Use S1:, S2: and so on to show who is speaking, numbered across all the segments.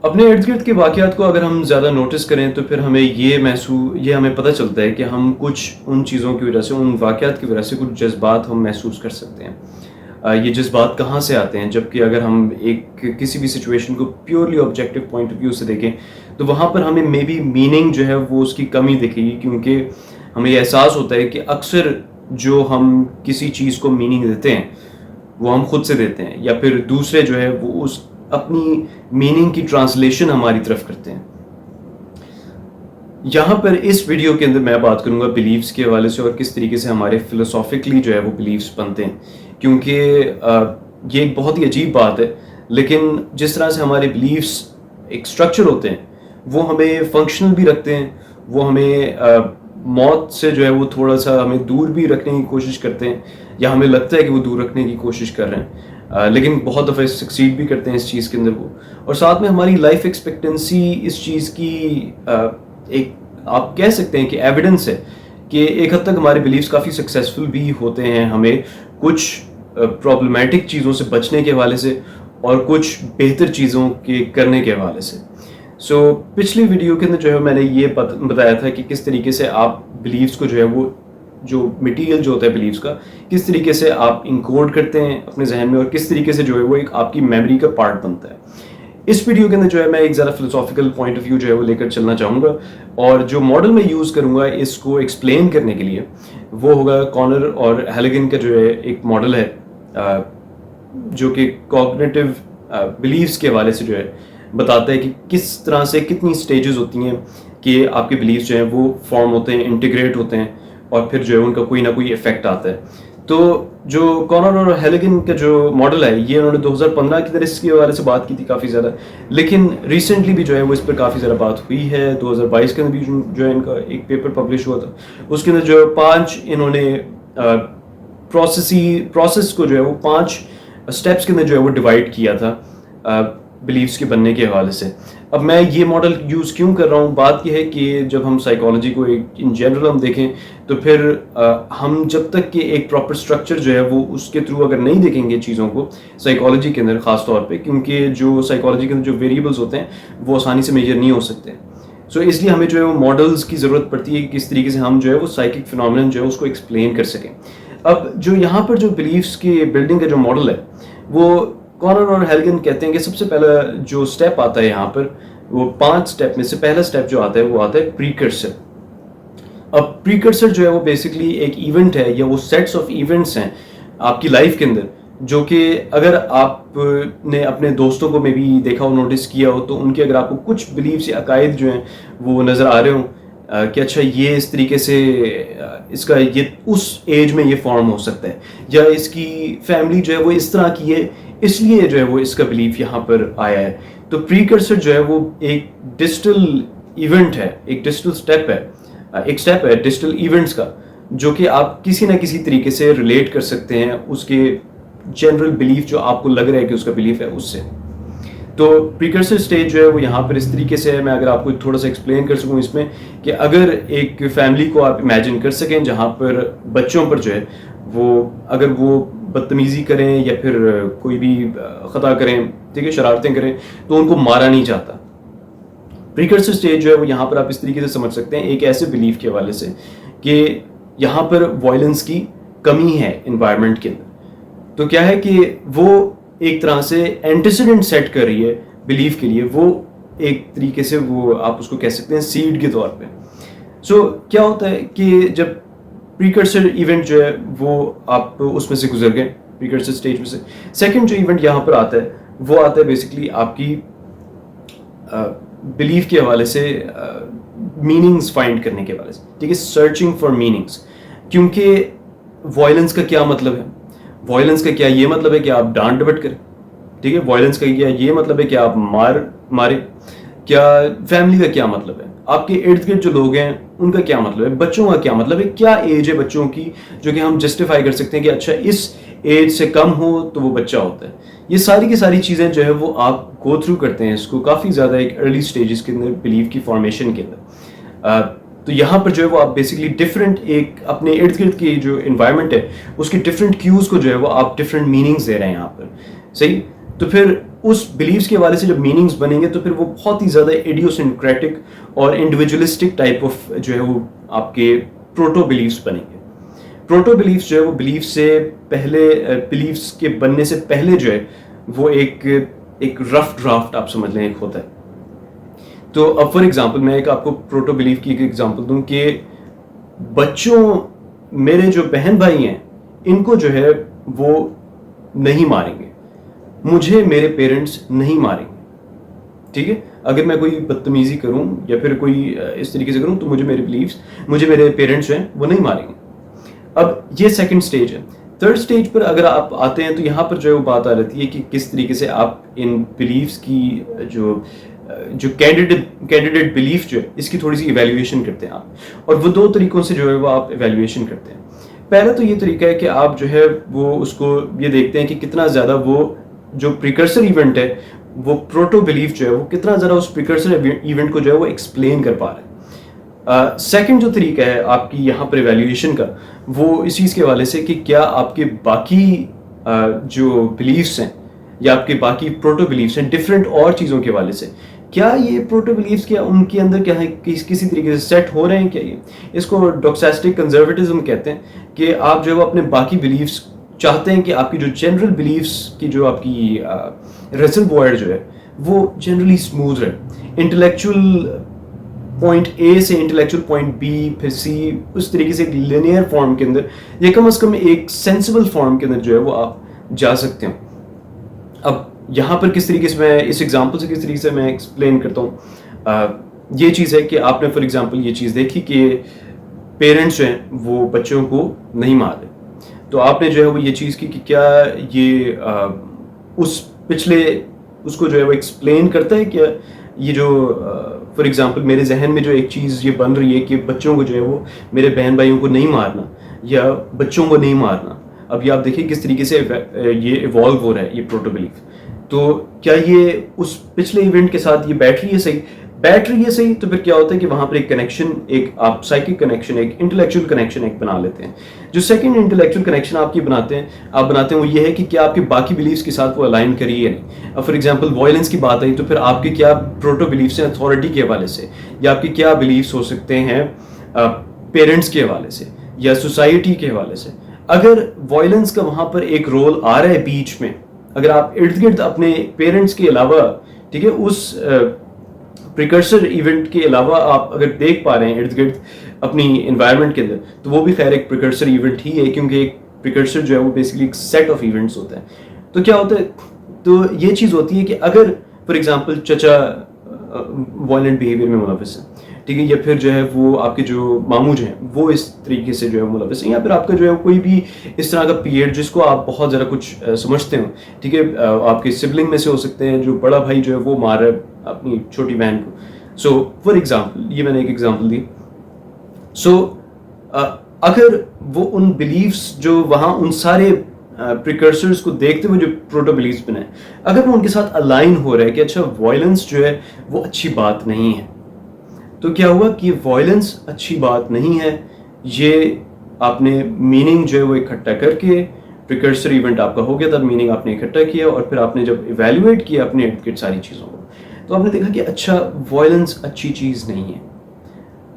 S1: اپنے ارد گرد کے واقعات کو اگر ہم زیادہ نوٹس کریں تو پھر ہمیں یہ ہمیں پتہ چلتا ہے کہ ہم کچھ ان چیزوں کی وجہ سے، ان واقعات کی وجہ سے کچھ جذبات ہم محسوس کر سکتے ہیں۔ یہ جذبات کہاں سے آتے ہیں؟ جبکہ اگر ہم کسی بھی سچویشن کو purely objective point of view سے دیکھیں تو وہاں پر ہمیں مے بی میننگ جو ہے وہ اس کی کمی دکھے گی، کیونکہ ہمیں یہ احساس ہوتا ہے کہ اکثر جو ہم کسی چیز کو میننگ دیتے ہیں وہ ہم خود سے دیتے ہیں، یا پھر دوسرے جو ہے وہ اس اپنی میننگ کی ٹرانسلیشن ہماری طرف کرتے ہیں۔ یہاں پر اس ویڈیو کے اندر میں بات کروں گا بلیفز کے حوالے سے، اور کس طریقے سے ہمارے فلسافیکلی جو ہے وہ بلیفز بنتے ہیں، کیونکہ یہ ایک بہت ہی عجیب بات ہے، لیکن جس طرح سے ہمارے بلیفز ایک سٹرکچر ہوتے ہیں وہ ہمیں فنکشنل بھی رکھتے ہیں، وہ ہمیں موت سے جو ہے وہ تھوڑا سا ہمیں دور بھی رکھنے کی کوشش کرتے ہیں، یا ہمیں لگتا ہے کہ وہ دور رکھنے کی کوشش کر رہے ہیں، لیکن بہت دفعہ سکسیڈ بھی کرتے ہیں اس چیز کے اندر وہ۔ اور ساتھ میں ہماری لائف ایکسپیکٹنسی اس چیز کی ایک آپ کہہ سکتے ہیں کہ ایویڈنس ہے کہ ایک حد تک ہمارے بلیفز کافی سکسیزفل بھی ہوتے ہیں ہمیں کچھ پرابلمٹک چیزوں سے بچنے کے حوالے سے اور کچھ بہتر چیزوں کے کرنے کے حوالے سے۔ سو پچھلی ویڈیو کے اندر جو ہے میں نے یہ بتایا تھا کہ کس طریقے سے آپ بلیفز کو جو ہے وہ جو مٹیریل جو ہوتا ہے بلیفز کا، کس طریقے سے آپ انکوڈ کرتے ہیں اپنے ذہن میں، اور کس طریقے سے جو ہے وہ ایک آپ کی میموری کا پارٹ بنتا ہے۔ اس ویڈیو کے اندر جو ہے میں ایک ذرا فلسافیکل پوائنٹ آف ویو جو ہے وہ لے کر چلنا چاہوں گا، اور جو ماڈل میں یوز کروں گا اس کو ایکسپلین کرنے کے لیے وہ ہوگا کارنر اور ہیلیگن کا جو ہے ایک ماڈل ہے جو کہ کوگنیٹیو بلیفز کے حوالے سے جو ہے بتاتا ہے کہ کس طرح سے کتنی سٹیجز ہوتی ہیں کہ آپ کے بلیفز جو ہیں وہ فارم ہوتے ہیں، انٹیگریٹ ہوتے ہیں، اور پھر جو ہے ان کا کوئی نہ کوئی ایفیکٹ آتا ہے۔ تو جو کارنر اور ہیلیگن کا جو ماڈل ہے یہ انہوں نے 2015 کی طرح اس کے حوالے سے بات کی تھی کافی زیادہ، لیکن ریسنٹلی بھی جو ہے وہ اس پر کافی زیادہ بات ہوئی ہے۔ 2022 کے اندر بھی جو ہے ان کا ایک پیپر پبلش ہوا تھا، اس کے اندر جو 5 انہوں نے پروسیس کو جو ہے وہ 5 اسٹیپس کے اندر جو ہے وہ ڈیوائڈ کیا تھا بلیفز کے بننے کے حوالے سے۔ اب میں یہ ماڈل یوز کیوں کر رہا ہوں؟ بات یہ ہے کہ جب ہم سائیکالوجی کو ان جنرل ہم دیکھیں تو پھر ہم جب تک کہ ایک پراپر سٹرکچر جو ہے وہ اس کے تھرو اگر نہیں دیکھیں گے چیزوں کو سائیکالوجی کے اندر خاص طور پہ، کیونکہ جو سائیکالوجی کے اندر جو ویریبلز ہوتے ہیں وہ آسانی سے میجر نہیں ہو سکتے، سو اس لیے ہمیں جو ہے وہ ماڈلز کی ضرورت پڑتی ہے کہ کس طریقے سے ہم جو ہے وہ سائیکک فینومینن جو ہے اس کو ایکسپلین کر سکیں۔ اب جو یہاں پر جو بلیفز کے بلڈنگ کا جو ماڈل ہے وہ کارنر اور ہیلیگن کہتے ہیں کہ سب سے پہلا جو سٹیپ آتا ہے یہاں پر، وہ 5 سٹیپ میں سے پہلا سٹیپ جو آتا ہے وہ آتا ہے پریکرسر۔ اب پریکرسر جو ہے وہ بیسکلی ایک ایونٹ ہے، یا وہ سیٹس آف ایونٹس ہیں آپ کی لائف کے اندر، جو کہ اگر آپ نے اپنے دوستوں کو میں بھی دیکھا ہو، نوٹس کیا ہو، تو ان کے اگر آپ کو کچھ بلیفس یا عقائد جو ہیں وہ نظر آ رہے ہوں کہ اچھا یہ اس طریقے سے اس کا یہ اس ایج میں یہ فارم ہو سکتا ہے، یا اس کی فیملی جو ہے وہ اس طرح کی ہے اس لیے جو ہے وہ اس کا بلیف یہاں پر آیا ہے۔ تو پریکرسر جو ہے وہ ایک ڈیجیٹل ایونٹ ہے، ایک ڈیجیٹل سٹیپ ہے، ایک سٹیپ ہے ڈیجیٹل ایونٹس کا، جو کہ آپ کسی نہ کسی طریقے سے ریلیٹ کر سکتے ہیں اس کے جنرل بلیف جو آپ کو لگ رہا ہے کہ اس کا بلیف ہے اس سے۔ تو پریکرسر سٹیج جو ہے وہ یہاں پر اس طریقے سے ہے، میں اگر آپ کو تھوڑا سا ایکسپلین کر سکوں اس میں، کہ اگر ایک فیملی کو آپ امیجن کر سکیں جہاں پر بچوں پر جو ہے وہ اگر وہ بدتمیزی کریں یا پھر کوئی بھی خطا کریں، ٹھیک ہے، شرارتیں کریں، تو ان کو مارا نہیں جاتا۔ پریکرسر سٹیج جو ہے وہ یہاں پر آپ اس طریقے سے سمجھ سکتے ہیں ایک ایسے بلیف کے حوالے سے کہ یہاں پر وائلنس کی کمی ہے انوائرمنٹ کے اندر۔ تو کیا ہے کہ وہ ایک طرح سے اینٹیسیڈنٹ سیٹ کر رہی ہے بلیف کے لیے، وہ ایک طریقے سے وہ آپ اس کو کہہ سکتے ہیں سیڈ کے طور پہ۔ سو کیا ہوتا ہے کہ جب پریکرسر ایونٹ جو ہے وہ آپ اس میں سے گزر گئے، پریکرسر سٹیج میں سے سیکنڈ جو ایونٹ یہاں پر آتا ہے وہ آتا ہے بیسکلی آپ کی بلیف کے حوالے سے میننگز فائنڈ کرنے کے حوالے سے، ٹھیک ہے، سرچنگ فار میننگز۔ کیونکہ وائلنس کا کیا مطلب ہے؟ وائلنس کا کیا یہ مطلب ہے کہ آپ ڈانٹ ڈپٹ کریں، ٹھیک ہے، وائلنس کا کیا یہ مطلب ہے کہ آپ ماریں، کیا فیملی کا کیا مطلب ہے، آپ کے ارد گرد جو لوگ ہیں ان کا کیا مطلب ہے، بچوں کا کیا مطلب ہے، کیا ایج ہے بچوں کی جو کہ ہم جسٹیفائی کر سکتے ہیں کہ اچھا اس ایج سے کم ہو تو وہ بچہ ہوتا ہے۔ یہ ساری کی ساری چیزیں جو ہے وہ آپ گو تھرو کرتے ہیں اس کو کافی زیادہ ایک ارلی سٹیجز کے اندر بلیف کی فارمیشن کے اندر۔ تو یہاں پر جو ہے وہ آپ بیسکلی ڈفرینٹ ایک اپنے ارد گرد کی جو انوائرمنٹ ہے اس کی ڈفرینٹ کیوز کو جو ہے وہ آپ ڈفرینٹ میننگز دے رہے ہیں یہاں پر، صحیح۔ تو پھر उस बिलीव्स के हवाले से जब मीनिंग्स बनेंगे तो फिर वो बहुत ही ज़्यादा इडियोसिंक्रेटिक और इंडिविजुअलिस्टिक टाइप ऑफ जो है वो आपके प्रोटो बिलीव्स बनेंगे। प्रोटो बिलीव्स जो है वो बिलीव से पहले, बिलीव्स के बनने से पहले जो है वो एक रफ ड्राफ्ट आप समझ लें एक होता है। तो अब फॉर एग्जांपल मैं एक आपको प्रोटो बिलीव की एक एग्जांपल दूं कि बच्चों, मेरे जो बहन भाई हैं इनको जो है वो नहीं मारेंगे, मुझे मेरे पेरेंट्स नहीं मारेंगे, ठीक है। अगर मैं कोई बदतमीजी करूं या फिर कोई इस तरीके से करूं तो मुझे मेरे पेरेंट्स जो हैं वो नहीं मारेंगे। अब ये सेकंड स्टेज है। थर्ड स्टेज पर अगर आप आते हैं तो यहाँ पर जो है वो बात आ जाती है कि किस तरीके से आप इन बिलीव्स की जो कैंडिडेट बिलीफ जो है इसकी थोड़ी सी इवैल्यूएशन करते हैं आप, और वो दो तरीकों से जो है वो आप इवैल्यूएशन करते हैं। पहला तो ये तरीका है कि आप जो है वो उसको ये देखते हैं कि कितना ज़्यादा वो जो प्रिकर्सर इवेंट है, वो प्रोटो बिलीफ जो है वो कितना ज़्यादा उस प्रिकर्सर इवेंट को जो है वो एक्सप्लेन कर पा रहे हैं। सेकंड जो तरीका है आपकी यहाँ पर इवैल्यूएशन का, वो इस चीज़ के हवाले से कि क्या आपके बाकी जो बिलीव्स हैं या आपके बाकी प्रोटो बिलीव्स हैं डिफरेंट और चीज़ों के हवाले से, क्या ये प्रोटो बिलीव्स क्या उनके अंदर क्या है किसी तरीके से सेट हो रहे हैं क्या? ये इसको डॉक्सास्टिक कंजर्वेटिज्म कहते हैं कि आप जो है वो अपने बाकी बिलीव्स चाहते हैं कि आपकी जो जनरल बिलीव्स की जो आपकी रिजर्वॉयर जो है वो जनरली स्मूथ रहे, इंटेलेक्चुअल पॉइंट ए से इंटेलेक्चुअल पॉइंट बी फिर सी, उस तरीके से एक लिनियर फॉर्म के अंदर या कम से कम एक सेंसिबल फॉर्म के अंदर जो है वो आप जा सकते हो। अब यहाँ पर किस तरीके से मैं इस एग्जांपल से किस तरीके से मैं एक्सप्लेन करता हूँ, ये चीज़ है कि आपने फॉर एग्जांपल ये चीज़ देखी कि पेरेंट्स जो हैं वो बच्चों को नहीं मार रहे, तो आपने जो है वो ये चीज़ की कि क्या ये उस पिछले उसको जो है वो एक्सप्लेन करता है, क्या ये जो फॉर एग्जांपल मेरे जहन में जो एक चीज़ ये बन रही है कि बच्चों को जो है वो मेरे बहन भाइयों को नहीं मारना या बच्चों को नहीं मारना, अब ये आप देखिए किस तरीके से ये इवॉल्व हो रहा है ये प्रोटो बिलीफ। तो क्या ये उस पिछले इवेंट के साथ ये बैठ रही है सही, तो फिर क्या होता है कि वहाँ पर एक कनेक्शन, एक आप साइकिक कनेक्शन, एक इंटेलेक्चुअल कनेक्शन एक बना लेते हैं। जो सेकंड इंटेलेक्चुअल कनेक्शन आप बनाते हैं वो ये है कि क्या आपके बाकी बिलीव्स के साथ वो अलाइन करिए या नहीं। अब फॉर एग्जांपल वॉयलेंस की बात आई तो फिर आपके क्या प्रोटो बिलीव्स हैं अथॉरिटी के हवाले से, या आपके क्या बिलीव्स हो सकते हैं पेरेंट्स के हवाले से या सोसाइटी के हवाले से। अगर वॉयलेंस का वहाँ पर एक रोल आ रहा है बीच में, अगर आप इर्द गिर्द अपने पेरेंट्स के अलावा, ठीक है, उस प्रिकर्सर इवेंट के अलावा आप अगर देख पा रहे हैं इर्द गिर्द अपनी एनवायरनमेंट के अंदर, तो वो भी खैर एक प्रिकर्सर इवेंट ही है, क्योंकि एक प्रिकर्सर जो है वो बेसिकली एक सेट ऑफ इवेंट्स होता है। तो क्या होता है, तो ये चीज़ होती है कि अगर फॉर एग्जांपल चचा वायलेंट बिहेवियर में मुलविस है, ठीक है, या फिर जो है वो आपके जो मामू जो हैं वो इस तरीके से जो है मुलविस है, या फिर आपका जो है कोई भी इस तरह का पीरियड जिसको आप बहुत ज़रा कुछ समझते हो, ठीक है, आपके सिबलिंग में से हो सकते हैं जो बड़ा भाई जो है वो मार रहा है अपनी छोटी बहन को। सो फॉर एग्जांपल, ये मैंने एक एग्जांपल दी। सो अगर वो उन बिलीव्स जो वहाँ उन सारे प्रिकर्सर्स को देखते हुए जो प्रोटो बिलीव्स बनाए, अगर वो उनके साथ अलाइन हो रहा है कि अच्छा वॉयलेंस जो है वो अच्छी बात नहीं है, तो क्या हुआ कि वॉयलेंस अच्छी बात नहीं है, ये आपने मीनिंग जो है वो इकट्ठा करके, प्रिकर्सर इवेंट आपका हो गया, तब मीनिंग आपने इकट्ठा किया, और फिर आपने जब इवेल्युएट किया अपने इर्द गिर्द सारी चीज़ों को, तो आपने देखा कि अच्छा वॉयलेंस अच्छी चीज़ नहीं है।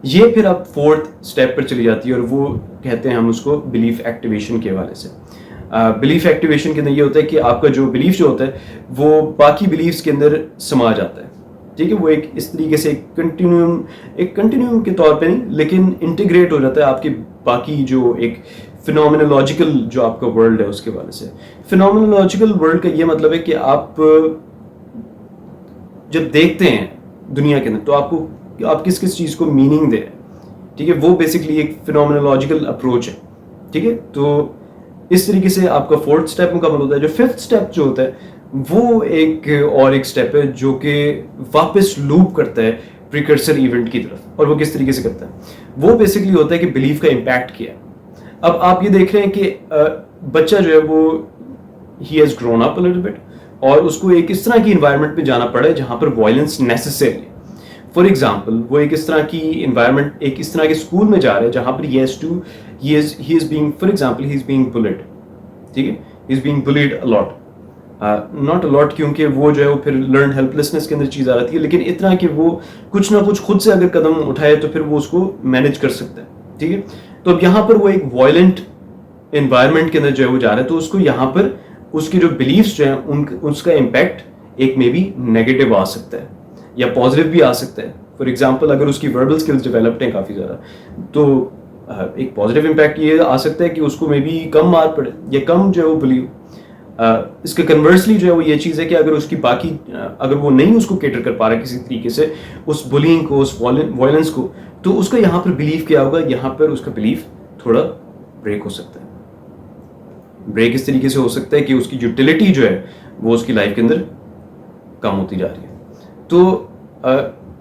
S1: ये फिर आप फोर्थ स्टेप पर चली जाती है, और वो कहते हैं हम उसको बिलीफ एक्टिवेशन के हवाले से। बिलीफ एक्टिवेशन के अंदर ये होता है कि आपका जो बिलीफ जो होता है वो बाकी बिलीफ्स के अंदर समा जाता है, ठीक है, वो एक इस तरीके से एक कंटिन्यूम के तौर पे नहीं, लेकिन इंटीग्रेट हो जाता है आपके बाकी जो एक फिनोमिनोलॉजिकल जो आपका वर्ल्ड है उसके हवाले से। फिनोमिनोलॉजिकल वर्ल्ड का ये मतलब है कि आप जब देखते हैं दुनिया के अंदर तो आपको आप किस किस चीज़ को मीनिंग दे रहे हैं, ठीक है, वो बेसिकली एक फिनोमिनोलॉजिकल अप्रोच है, ठीक है। तो इस तरीके से आपका फोर्थ स्टेप मुकम्मल होता है। जो फिफ्थ स्टेप जो होता है वो एक स्टेप है जो कि वापस लूप करता है प्रिकर्सर इवेंट की तरफ, और वो किस तरीके से करता है, वो बेसिकली होता है कि बिलीफ का इम्पैक्ट किया। अब आप ये देख रहे हैं कि बच्चा जो है वो he has grown up a little bit, और उसको एक इस तरह की इन्वायरमेंट में जाना पड़ा है जहाँ पर वायलेंस नेसेसरी है। फॉर एग्जाम्पल वो एक इस तरह की इन्वायरमेंट, एक इस तरह के स्कूल में जा रहा है जहाँ पर he is being, for example, he is being bullied, ठीक है, he is being bullied a lot, not a lot, क्योंकि वो जो है वो फिर लर्न हेल्पलेसनेस के अंदर चीज़ आ जाती है, लेकिन इतना कि वो कुछ ना कुछ खुद से अगर कदम उठाए तो फिर वो उसको मैनेज कर सकता है, ठीक है। तो अब यहाँ पर वो एक वायलेंट एनवायरनमेंट के अंदर जो है वो जा रहा है, तो उसको यहाँ पर उसकी जो बिलीव्स जो हैं उसका इम्पैक्ट एक में भी नेगेटिव आ सकता है या पॉजिटिव भी आ सकता है। फॉर एग्जाम्पल अगर उसकी वर्बल स्किल्स डेवलप्ड हैं काफ़ी ज़्यादा, तो एक पॉजिटिव इम्पैक्ट ये आ सकता है कि उसको मे बी कम मार पड़े या कम जो है वो बिलीव। इसके कन्वर्सली जो है वो ये चीज़ है कि अगर उसकी बाकी अगर वो नहीं उसको केटर कर पा रहा है किसी तरीके से उस बुलिंग को, उस वायलेंस को, तो उसका यहाँ पर बिलीव क्या होगा, यहाँ पर उसका बिलीव थोड़ा ब्रेक हो सकता है। ब्रेक इस तरीके से हो सकता है कि उसकी यूटिलिटी जो है वो उसकी लाइफ के अंदर कम होती जा रही है। तो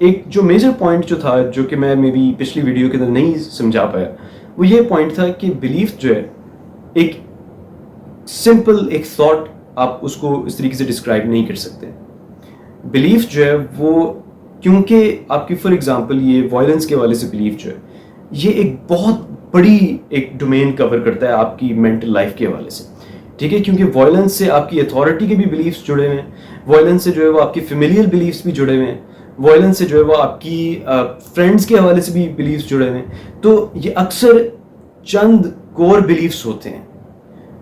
S1: एक जो मेजर पॉइंट जो था, जो कि मैं मे बी पिछली वीडियो के अंदर नहीं समझा पाया, वो ये पॉइंट था कि बिलीफ जो है एक सिंपल एक थॉट आप उसको इस तरीके से डिस्क्राइब नहीं कर सकते। बिलीफ जो है वो, क्योंकि आपकी फॉर एग्जांपल ये वायलेंस के वाले से बिलीफ जो है ये एक बहुत बड़ी एक डोमेन कवर करता है आपकी मेंटल लाइफ के हवाले से, ठीक है। क्योंकि वायलेंस से आपकी अथॉरिटी के भी बिलीफ्स जुड़े हुए हैं, वायलेंस से जो है वो आपकी फेमिलियल बिलीफ्स भी जुड़े हुए हैं, वायलेंस से जो है वो आपकी फ्रेंड्स के हवाले से भी बिलीफ्स जुड़े हुए हैं। तो ये अक्सर चंद कोर बिलीफ्स होते हैं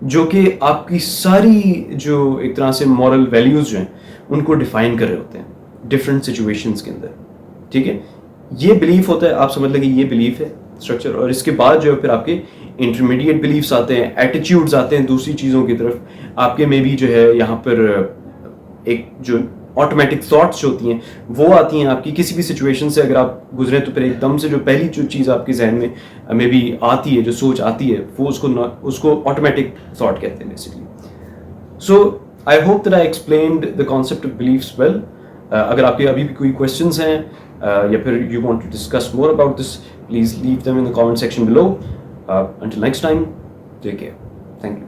S1: जो कि आपकी सारी जो एक तरह से मॉरल वैल्यूज जो हैं उनको डिफाइन कर रहे होते हैं डिफरेंट सिचुएशंस के अंदर, ठीक है। ये बिलीफ होता है, आप समझ लें कि ये बिलीफ है स्ट्रक्चर, और इसके बाद जो है फिर आपके इंटरमीडिएट बिलीफ्स आते हैं, एटीट्यूड्स आते हैं दूसरी चीज़ों की तरफ, आपके में भी जो है यहाँ पर एक जो ऑटोमेटिक थॉट्स होती हैं वो आती हैं आपकी किसी भी सिचुएशन से अगर आप गुजरे, तो फिर एकदम से जो पहली जो चीज़ आपके जहन में भी आती है, जो सोच आती है, वो उसको ऑटोमेटिक थॉट कहते हैं basically. So I hope that I explained the concept of beliefs well. अगर आपके अभी भी कोई क्वेश्चंस हैं या फिर you want to discuss more about this, please leave them in the comment section below. Until next time, take care. Thank you.